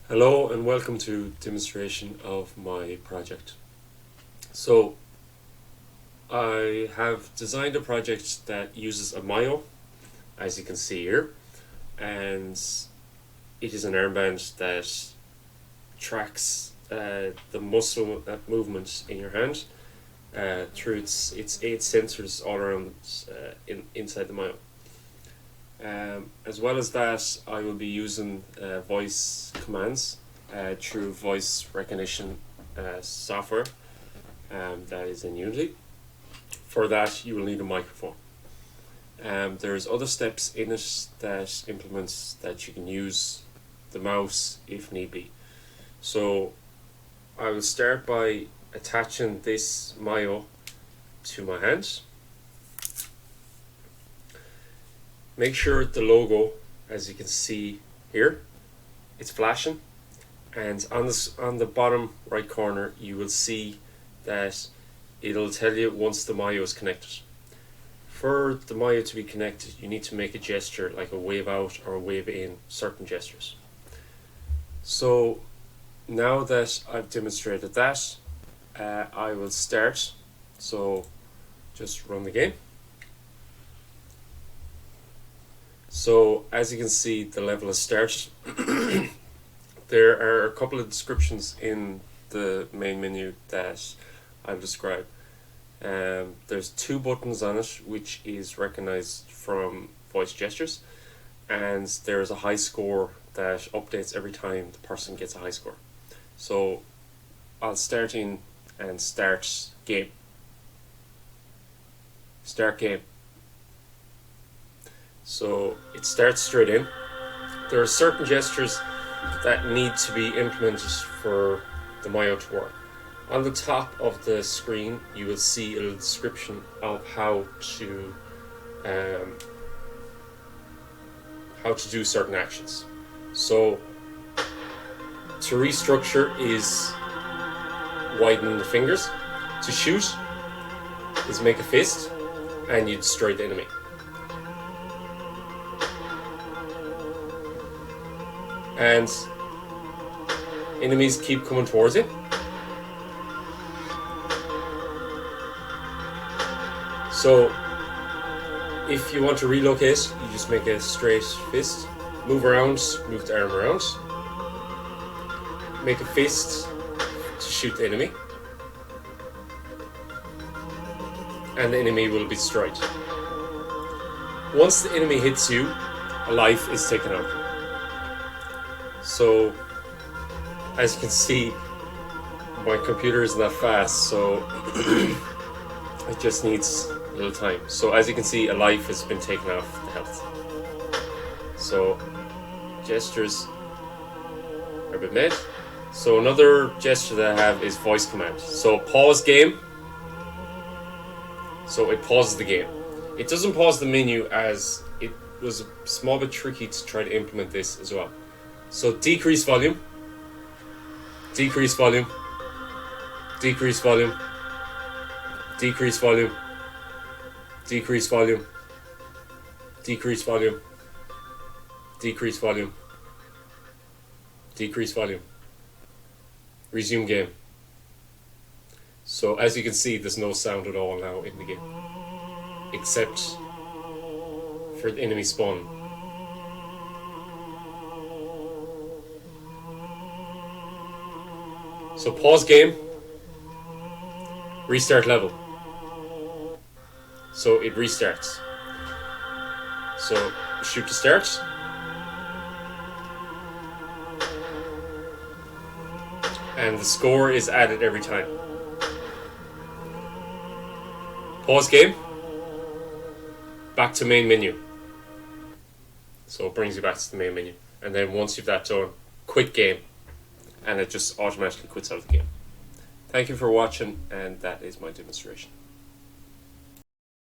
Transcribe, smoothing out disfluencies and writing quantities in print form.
Hello and welcome to demonstration of my project. So I have designed a project that uses a Mayo, as you can see here, and it is an armband that tracks the muscle movement in your hand through its 8 sensors all around inside the Mayo. As well as that, I will be using voice commands through voice recognition software that is in Unity. For that, you will need a microphone. There's other steps in it that implements that you can use the mouse if need be. So I will start by attaching this Mayo to my hand. Make sure the logo, as you can see here, it's flashing, and on the bottom right corner you will see that it'll tell you once the Mayo is connected. For the Mayo to be connected, you need to make a gesture like a wave out or a wave in, certain gestures. So now that I've demonstrated that, I will start. So just run the game. So as you can see, the level has started. There are a couple of descriptions in the main menu that I've described. There's 2 buttons on it, which is recognized from voice gestures, and there's a high score that updates every time the person gets a high score. So I'll start in and start game. Start game. So it starts straight in. There are certain gestures that need to be implemented for the Mayo to work. On the top of the screen you will see a little description of how to do certain actions. So to restructure is widen the fingers. To shoot is make a fist and you destroy the enemy. And enemies keep coming towards you. So if you want to relocate, you just make a straight fist, move around, move the arm around, make a fist to shoot the enemy, and the enemy will be destroyed. Once the enemy hits you, a life is taken out. So as you can see, my computer is not fast, so it just needs a little time. So as you can see, a life has been taken off the health. So gestures are been made. So another gesture that I have is voice command. So pause game. So it pauses the game. It doesn't pause the menu, as it was a small bit tricky to try to implement this as well. So decrease volume, decrease volume, decrease volume, decrease volume, decrease volume, decrease volume, decrease volume, decrease volume, resume game. So as you can see, there's no sound at all now in the game, except for the enemy spawn. So pause game, restart level. So it restarts. So shoot to start. And the score is added every time. Pause game, back to main menu. So it brings you back to the main menu. And then once you've that done, quit game. And it just automatically quits out of the game. Thank you for watching, and that is my demonstration.